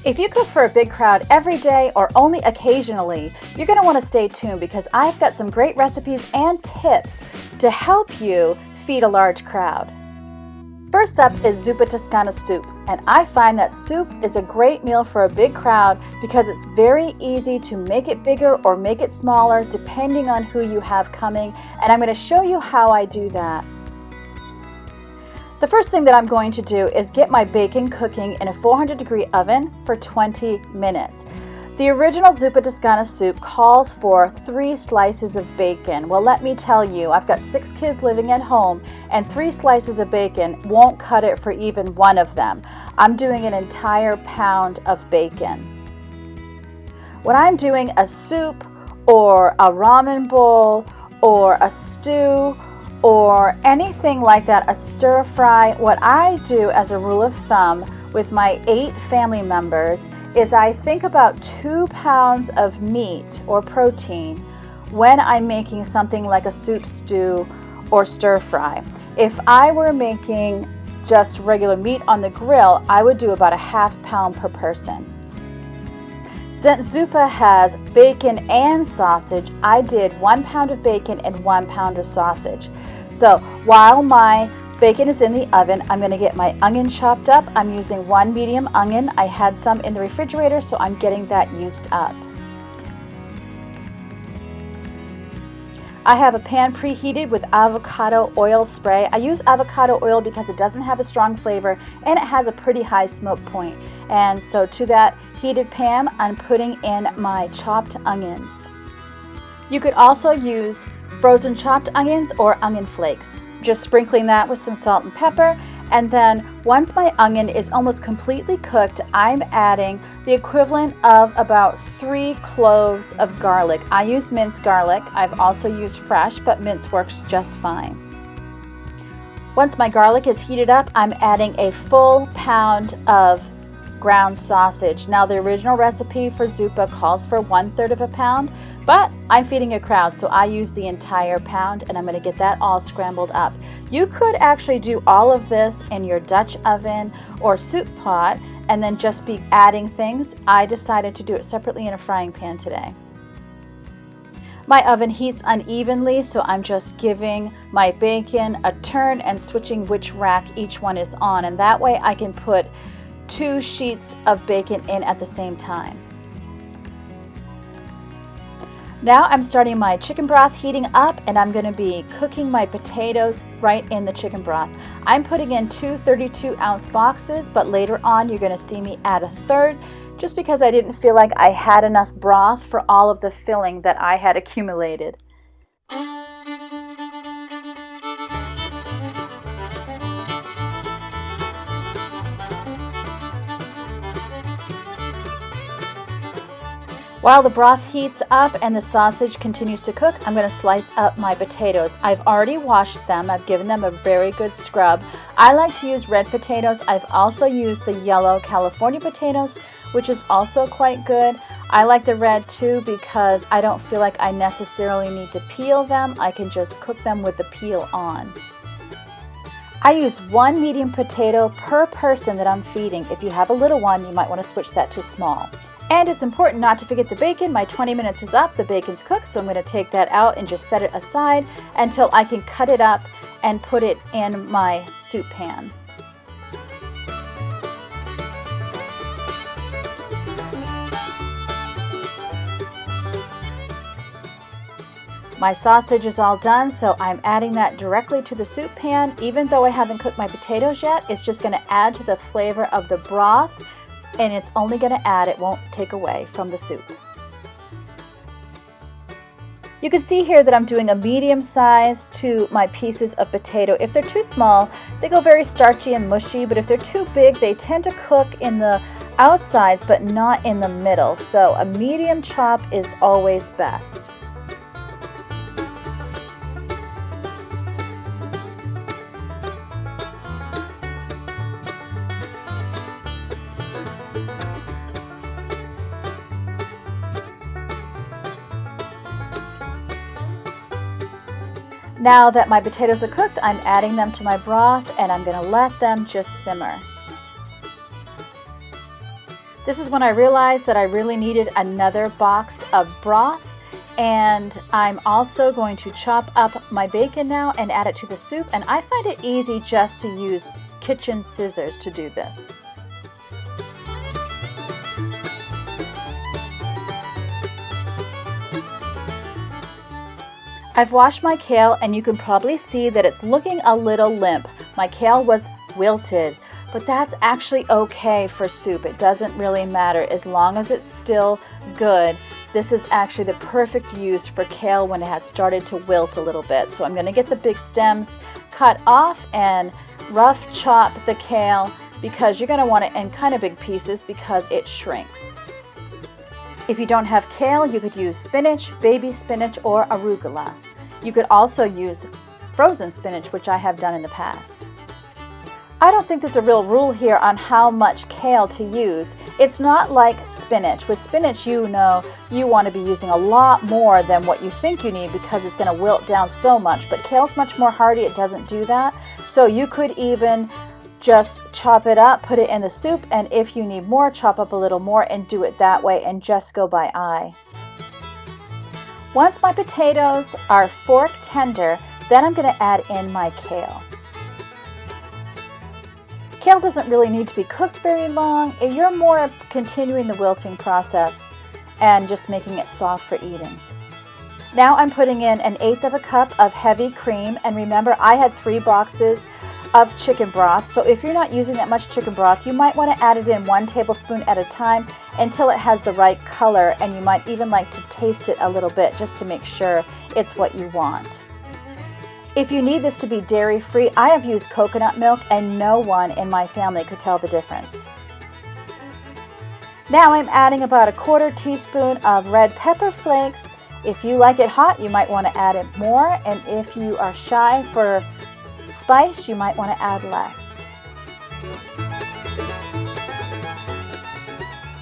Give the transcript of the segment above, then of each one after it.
If you cook for a big crowd every day or only occasionally, you're going to want to stay tuned because I've got some great recipes and tips to help you feed a large crowd. First up is Zuppa Toscana soup, and I find that soup is a great meal for a big crowd because it's very easy to make it bigger or make it smaller depending on who you have coming, and I'm going to show you how I do that. The first thing that I'm going to do is get my bacon cooking in a 400-degree oven for 20 minutes. The original Zuppa Toscana soup calls for 3 slices of bacon. Well, let me tell you, I've got 6 kids living at home, and 3 slices of bacon won't cut it for even one of them. I'm doing an entire pound of bacon. When I'm doing a soup or a ramen bowl or a stew or anything like that, a stir fry, what I do as a rule of thumb with my 8 family members is I think about 2 pounds of meat or protein when I'm making something like a soup, stew, or stir fry. If I were making just regular meat on the grill, I would do about a ½ pound per person. Since Zuppa has bacon and sausage, I did 1 pound of bacon and 1 pound of sausage. So while my bacon is in the oven, I'm going to get my onion chopped up. I'm using 1 medium onion. I had some in the refrigerator, so I'm getting that used up. I have a pan preheated with avocado oil spray. I use avocado oil because it doesn't have a strong flavor and it has a pretty high smoke point. And so to that heated pan, I'm putting in my chopped onions. You could also use frozen chopped onions or onion flakes. Just sprinkling that with some salt and pepper, and then once my onion is almost completely cooked, I'm adding the equivalent of about 3 cloves of garlic. I use minced garlic. I've also used fresh, but minced works just fine. Once my garlic is heated up, I'm adding a full pound of ground sausage. Now the original recipe for Zuppa calls for 1/3 of a pound, but I'm feeding a crowd, so I use the entire pound, and I'm going to get that all scrambled up. You could actually do all of this in your Dutch oven or soup pot and then just be adding things. I decided to do it separately in a frying pan today. My oven heats unevenly, so I'm just giving my bacon a turn and switching which rack each one is on, and that way I can put 2 sheets of bacon in at the same time. Now I'm starting my chicken broth heating up, and I'm going to be cooking my potatoes right in the chicken broth. I'm putting in 2 32-ounce boxes, but later on you're going to see me add a 1/3 just because I didn't feel like I had enough broth for all of the filling that I had accumulated. While the broth heats up and the sausage continues to cook, I'm going to slice up my potatoes. I've already washed them. I've given them a very good scrub. I like to use red potatoes. I've also used the yellow California potatoes, which is also quite good. I like the red too because I don't feel like I necessarily need to peel them. I can just cook them with the peel on. I use 1 medium potato per person that I'm feeding. If you have a little one, you might want to switch that to small. And it's important not to forget the bacon. My 20 minutes is up, the bacon's cooked, so I'm going to take that out and just set it aside until I can cut it up and put it in my soup pan. My sausage is all done, so I'm adding that directly to the soup pan. Even though I haven't cooked my potatoes yet, it's just going to add to the flavor of the broth, and it's only going to add, it won't take away from the soup. You can see here that I'm doing a medium size to my pieces of potato. If they're too small, they go very starchy and mushy, but if they're too big, they tend to cook in the outsides but not in the middle. So a medium chop is always best. Now that my potatoes are cooked, I'm adding them to my broth and I'm going to let them just simmer. This is when I realized that I really needed another box of broth, and I'm also going to chop up my bacon now and add it to the soup, and I find it easy just to use kitchen scissors to do this. I've washed my kale, and you can probably see that it's looking a little limp. My kale was wilted, but that's actually okay for soup. It doesn't really matter as long as it's still good. This is actually the perfect use for kale when it has started to wilt a little bit. So I'm going to get the big stems cut off and rough chop the kale, because you're going to want it in kind of big pieces because it shrinks. If you don't have kale, you could use spinach, baby spinach, or arugula. You could also use frozen spinach, which I have done in the past. I don't think there's a real rule here on how much kale to use. It's not like spinach. With spinach, you know you want to be using a lot more than what you think you need because it's going to wilt down so much. But kale's much more hardy. It doesn't do that. So you could even just chop it up, put it in the soup, and if you need more, chop up a little more and do it that way and just go by eye. Once my potatoes are fork tender, then I'm going to add in my kale. Kale doesn't really need to be cooked very long. You're more continuing the wilting process and just making it soft for eating. Now I'm putting in 1/8 cup of heavy cream, and remember I had 3 boxes of chicken broth, so if you're not using that much chicken broth, you might want to add it in 1 tablespoon at a time until it has the right color, and you might even like to taste it a little bit just to make sure it's what you want. If you need this to be dairy-free, I have used coconut milk, and no one in my family could tell the difference. Now I'm adding about 1/4 teaspoon of red pepper flakes. If you like it hot, you might want to add it more, and if you are shy for spice, you might want to add less.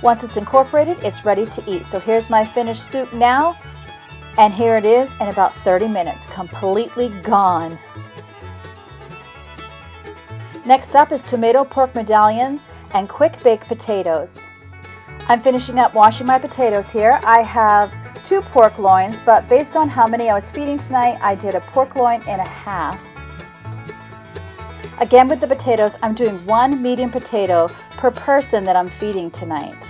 Once it's incorporated, it's ready to eat. So here's my finished soup now, and here it is in about 30 minutes, completely gone. Next up is tomato pork medallions and quick baked potatoes. I'm finishing up washing my potatoes here. I have 2 pork loins, but based on how many I was feeding tonight, I did a pork loin and a half. Again, with the potatoes, I'm doing 1 medium potato per person that I'm feeding tonight.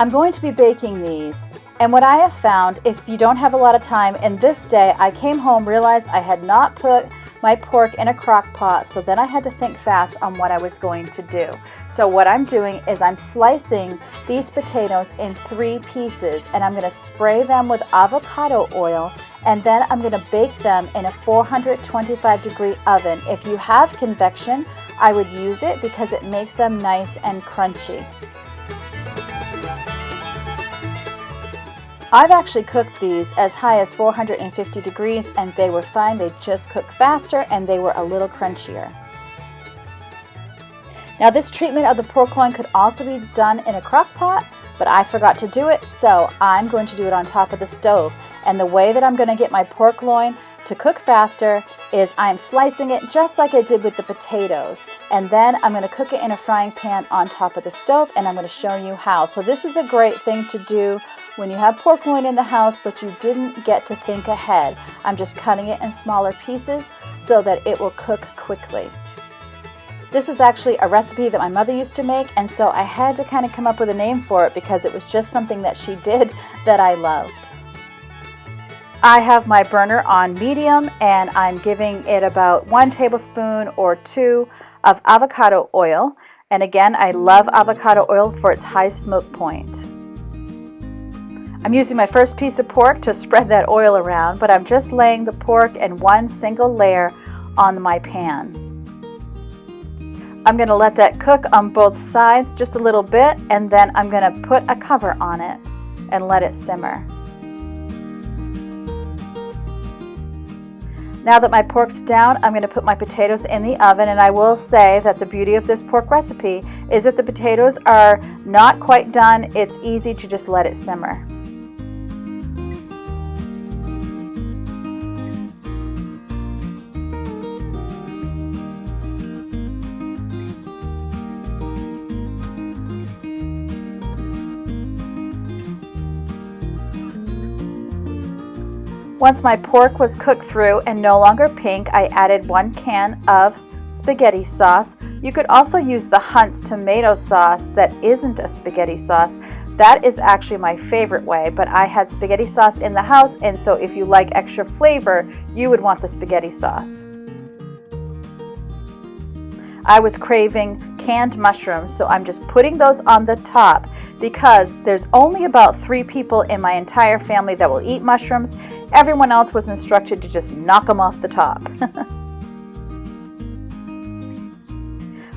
I'm going to be baking these, and what I have found, if you don't have a lot of time, in this day, I came home, realized I had not put my pork in a crock pot, so then I had to think fast on what I was going to do. So what I'm doing is I'm slicing these potatoes in 3 pieces, and I'm going to spray them with avocado oil, and then I'm going to bake them in a 425-degree oven. If you have convection, I would use it because it makes them nice and crunchy. I've actually cooked these as high as 450 degrees, and they were fine. They just cooked faster and they were a little crunchier. Now this treatment of the pork loin could also be done in a crock pot, but I forgot to do it, so I'm going to do it on top of the stove. And the way that I'm going to get my pork loin to cook faster is I'm slicing it just like I did with the potatoes, and then I'm going to cook it in a frying pan on top of the stove, and I'm going to show you how. So this is a great thing to do when you have pork loin in the house but you didn't get to think ahead. I'm just cutting it in smaller pieces so that it will cook quickly. This is actually a recipe that my mother used to make, and so I had to kind of come up with a name for it because it was just something that she did that I loved. I have my burner on medium, and I'm giving it about 1 tablespoon or 2 of avocado oil. And again, I love avocado oil for its high smoke point. I'm using my first piece of pork to spread that oil around, but I'm just laying the pork in 1 single layer on my pan. I'm going to let that cook on both sides just a little bit, and then I'm going to put a cover on it and let it simmer. Now that my pork's down, I'm going to put my potatoes in the oven, and I will say that the beauty of this pork recipe is if the potatoes are not quite done, it's easy to just let it simmer. Once my pork was cooked through and no longer pink, I added 1 can of spaghetti sauce. You could also use the Hunt's tomato sauce that isn't a spaghetti sauce. That is actually my favorite way, but I had spaghetti sauce in the house, and so if you like extra flavor, you would want the spaghetti sauce. I was craving canned mushrooms, so I'm just putting those on the top because there's only about 3 people in my entire family that will eat mushrooms. Everyone else was instructed to just knock them off the top.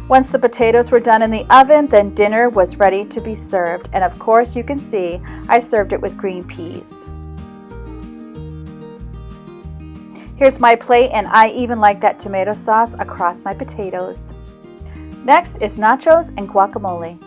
Once the potatoes were done in the oven, then dinner was ready to be served. And of course, you can see I served it with green peas. Here's my plate, and I even like that tomato sauce across my potatoes. Next is nachos and guacamole.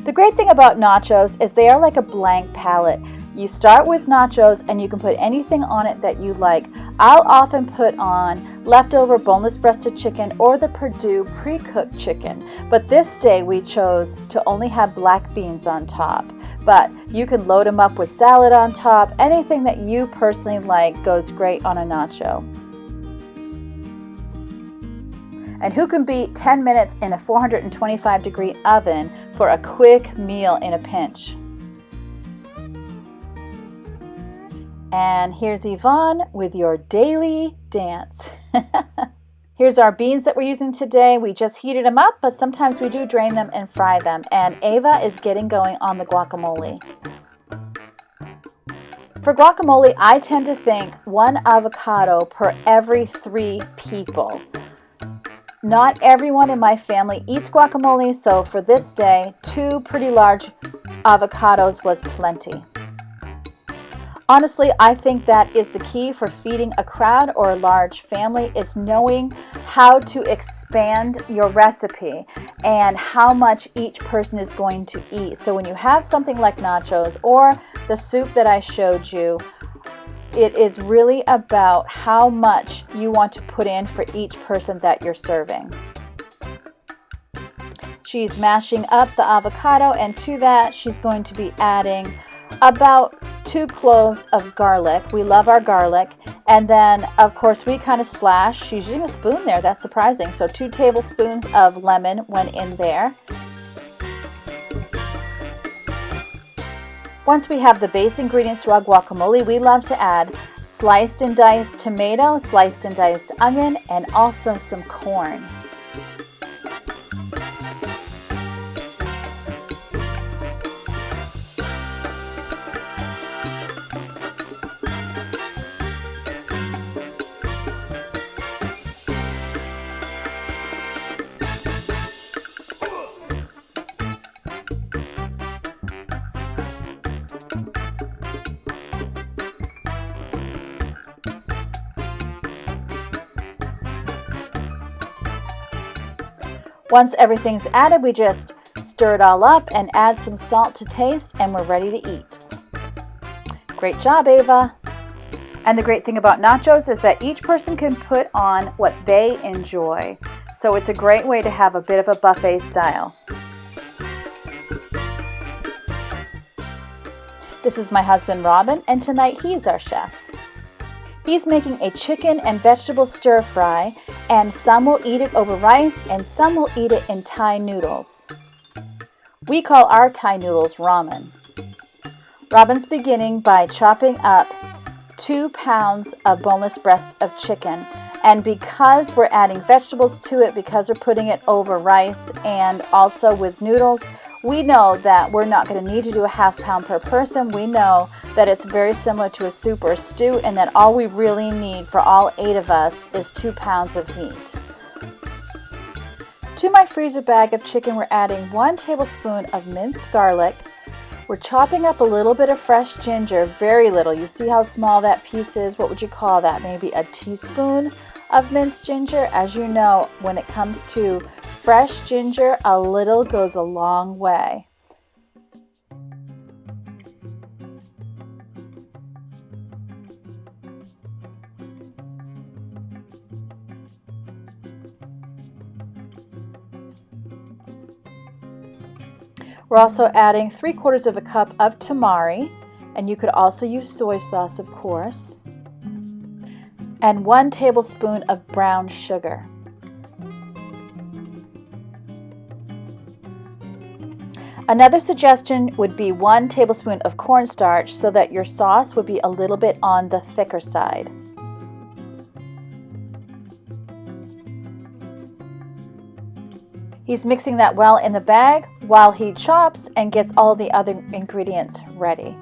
The great thing about nachos is they are like a blank palette. You start with nachos and you can put anything on it that you like. I'll often put on leftover boneless breasted chicken or the Perdue pre-cooked chicken, but this day we chose to only have black beans on top. But you can load them up with salad on top. Anything that you personally like goes great on a nacho. And who can beat 10 minutes in a 425-degree oven for a quick meal in a pinch? And here's Yvonne with your daily dance. Here's our beans that we're using today. We just heated them up, but sometimes we do drain them and fry them. And Ava is getting going on the guacamole. For guacamole, I tend to think 1 avocado per every 3 people. Not everyone in my family eats guacamole, so for this day, 2 pretty large avocados was plenty. Honestly, I think that is the key for feeding a crowd or a large family, is knowing how to expand your recipe and how much each person is going to eat. So when you have something like nachos or the soup that I showed you, it is really about how much you want to put in for each person that you're serving. She's mashing up the avocado, and to that she's going to be adding about 2 cloves of garlic. We love our garlic. And then, of course, we kind of splash. She's using a spoon there. That's surprising. So 2 tablespoons of lemon went in there. Once we have the base ingredients to our guacamole, we love to add sliced and diced tomato, sliced and diced onion, and also some corn. Once everything's added, we just stir it all up and add some salt to taste, and we're ready to eat. Great job, Ava. And the great thing about nachos is that each person can put on what they enjoy. So it's a great way to have a bit of a buffet style. This is my husband, Robin, and tonight he's our chef. He's making a chicken and vegetable stir fry, and some will eat it over rice and some will eat it in Thai noodles. We call our Thai noodles ramen. Robin's beginning by chopping up 2 pounds of boneless breast of chicken, and because we're adding vegetables to it, because we're putting it over rice and also with noodles, we know that we're not going to need to do a ½ pound per person. We know that it's very similar to a soup or a stew, and that all we really need for all 8 of us is 2 pounds of meat. To my freezer bag of chicken, we're adding 1 tablespoon of minced garlic. We're chopping up a little bit of fresh ginger, very little. You see how small that piece is? What would you call that? Maybe a teaspoon of minced ginger. As you know, when it comes to fresh ginger, a little goes a long way. We're also adding 3/4 cup of tamari, and you could also use soy sauce, of course, and 1 tablespoon of brown sugar. Another suggestion would be 1 tablespoon of cornstarch so that your sauce would be a little bit on the thicker side. He's mixing that well in the bag while he chops and gets all the other ingredients ready.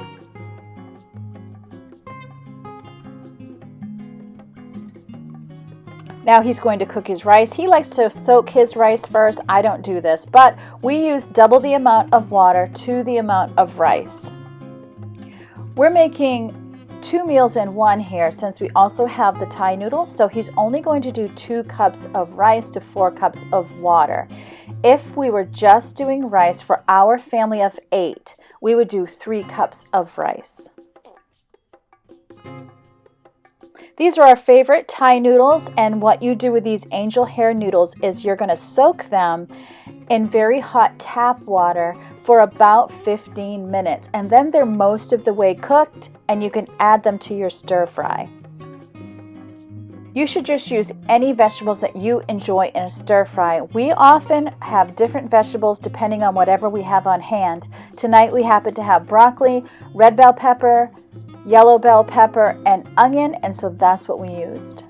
Now he's going to cook his rice. He likes to soak his rice first. I don't do this, but we use double the amount of water to the amount of rice. We're making 2 meals in one here since we also have the Thai noodles, so he's only going to do 2 cups of rice to 4 cups of water. If we were just doing rice for our family of 8, we would do 3 cups of rice. These are our favorite Thai noodles, and what you do with these angel hair noodles is you're going to soak them in very hot tap water for about 15 minutes, and then they're most of the way cooked and you can add them to your stir fry. You should just use any vegetables that you enjoy in a stir fry. We often have different vegetables depending on whatever we have on hand. Tonight we happen to have broccoli, red bell pepper, yellow bell pepper, and onion, and so that's what we used.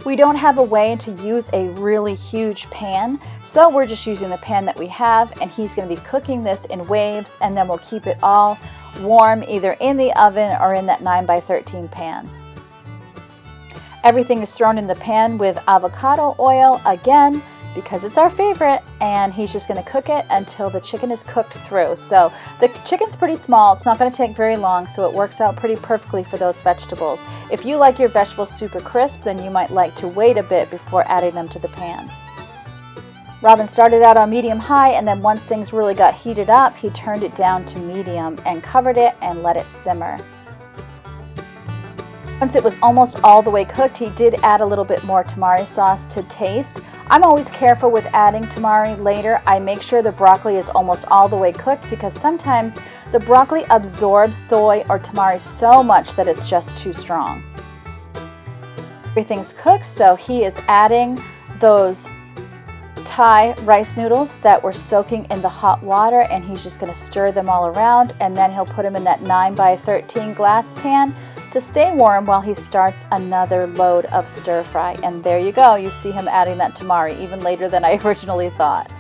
We don't have a way to use a really huge pan, so we're just using the pan that we have, and he's going to be cooking this in waves, and then we'll keep it all warm either in the oven or in that 9x13 pan. Everything is thrown in the pan with avocado oil again because it's our favorite, and he's just going to cook it until the chicken is cooked through. So the chicken's pretty small, it's not going to take very long, so it works out pretty perfectly for those vegetables. If you like your vegetables super crisp, then you might like to wait a bit before adding them to the pan. Robin started out on medium-high, and then once things really got heated up, he turned it down to medium and covered it and let it simmer. Once it was almost all the way cooked, he did add a little bit more tamari sauce to taste. I'm always careful with adding tamari later. I make sure the broccoli is almost all the way cooked because sometimes the broccoli absorbs soy or tamari so much that it's just too strong. Everything's cooked, so he is adding those Thai rice noodles that were soaking in the hot water, and he's just going to stir them all around, and then he'll put them in that 9x13 glass pan to stay warm while he starts another load of stir fry. And there you go, you see him adding that tamari even later than I originally thought.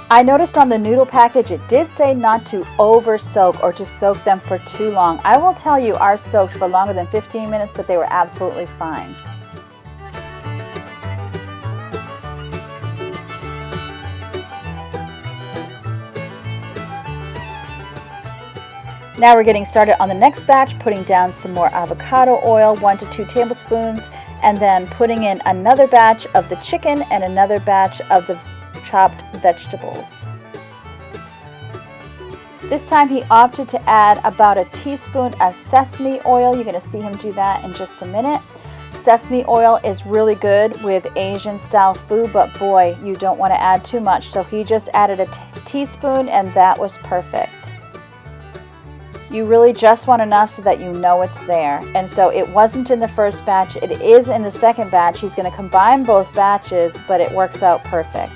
I noticed on the noodle package it did say not to over soak or to soak them for too long. I will tell you, ours soaked for longer than 15 minutes, but they were absolutely fine. Now we're getting started on the next batch, putting down some more avocado oil, 1 to 2 tablespoons, and then putting in another batch of the chicken and another batch of the chopped vegetables. This time he opted to add about a teaspoon of sesame oil. You're going to see him do that in just a minute. Sesame oil is really good with Asian style food, but boy, you don't want to add too much. So he just added a teaspoon, and that was perfect. You really just want enough so that you know it's there. And so it wasn't in the first batch, it is in the second batch. He's going to combine both batches, but it works out perfect.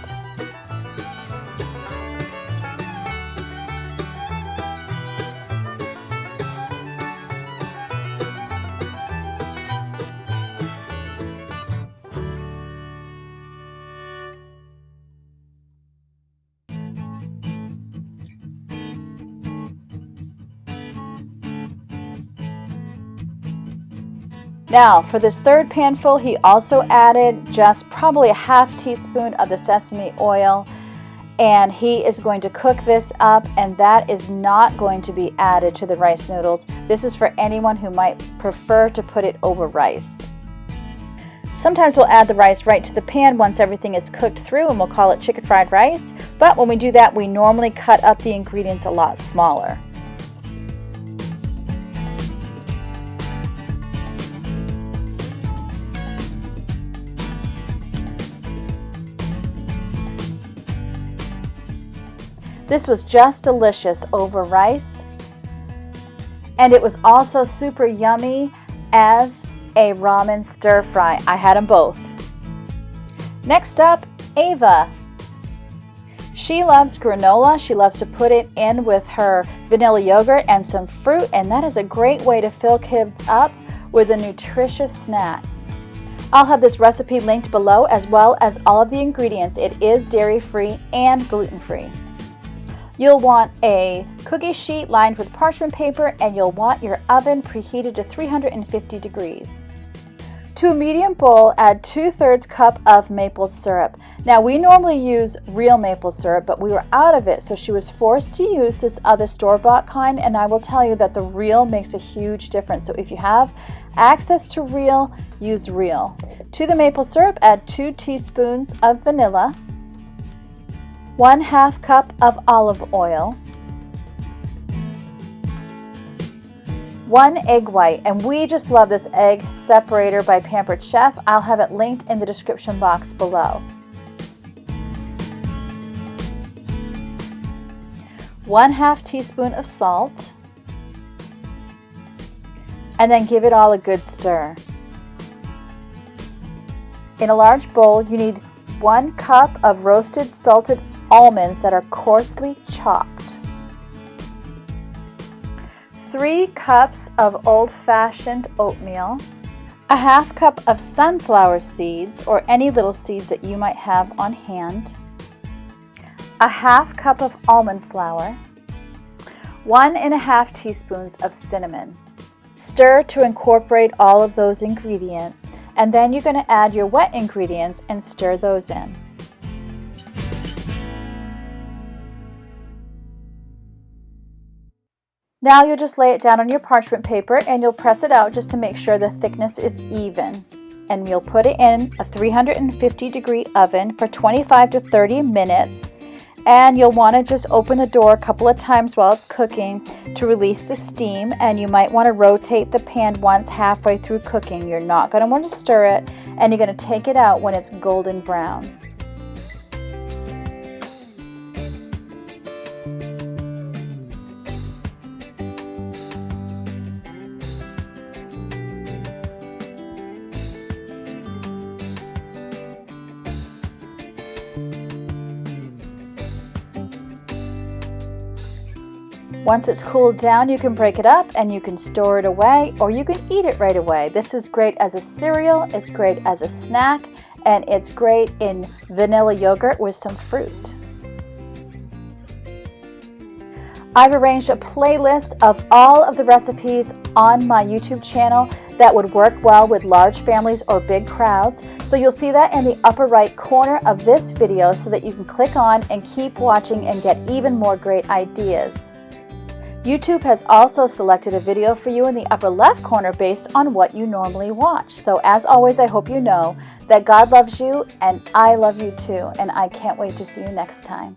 Now for this third pan full, he also added just probably a half teaspoon of the sesame oil, and he is going to cook this up, and that is not going to be added to the rice noodles. This is for anyone who might prefer to put it over rice. Sometimes we'll add the rice right to the pan once everything is cooked through, and we'll call it chicken fried rice. But when we do that, we normally cut up the ingredients a lot smaller. This was just delicious over rice, and it was also super yummy as a ramen stir fry. I had them both. Next up, Ava. She loves granola. She loves to put it in with her vanilla yogurt and some fruit, and that is a great way to fill kids up with a nutritious snack. I'll have this recipe linked below, as well as all of the ingredients. It is dairy-free and gluten-free. You'll want a cookie sheet lined with parchment paper, and you'll want your oven preheated to 350 degrees. To a medium bowl, add 2/3 cup of maple syrup. Now, we normally use real maple syrup, but we were out of it, so she was forced to use this other store-bought kind, and I will tell you that the real makes a huge difference. So if you have access to real, use real. To the maple syrup, add 2 teaspoons of vanilla, 1/2 cup of olive oil, 1 egg white, and we just love this egg separator by Pampered Chef. I'll have it linked in the description box below. 1/2 teaspoon of salt, and then give it all a good stir. In a large bowl, you need 1 cup of roasted salted almonds that are coarsely chopped, 3 cups of old-fashioned oatmeal, 1/2 cup of sunflower seeds or any little seeds that you might have on hand, 1/2 cup of almond flour, 1½ teaspoons of cinnamon. Stir to incorporate all of those ingredients, and then you're going to add your wet ingredients and stir those in. Now you'll just lay it down on your parchment paper, and you'll press it out just to make sure the thickness is even. And you'll put it in a 350 degree oven for 25 to 30 minutes. And you'll want to just open the door a couple of times while it's cooking to release the steam, and you might want to rotate the pan once halfway through cooking. You're not going to want to stir it, and you're going to take it out when it's golden brown. Once it's cooled down, you can break it up and you can store it away, or you can eat it right away. This is great as a cereal, it's great as a snack, and it's great in vanilla yogurt with some fruit. I've arranged a playlist of all of the recipes on my YouTube channel that would work well with large families or big crowds. So you'll see that in the upper right corner of this video so that you can click on and keep watching and get even more great ideas. YouTube has also selected a video for you in the upper left corner based on what you normally watch. So as always, I hope you know that God loves you and I love you too, and I can't wait to see you next time.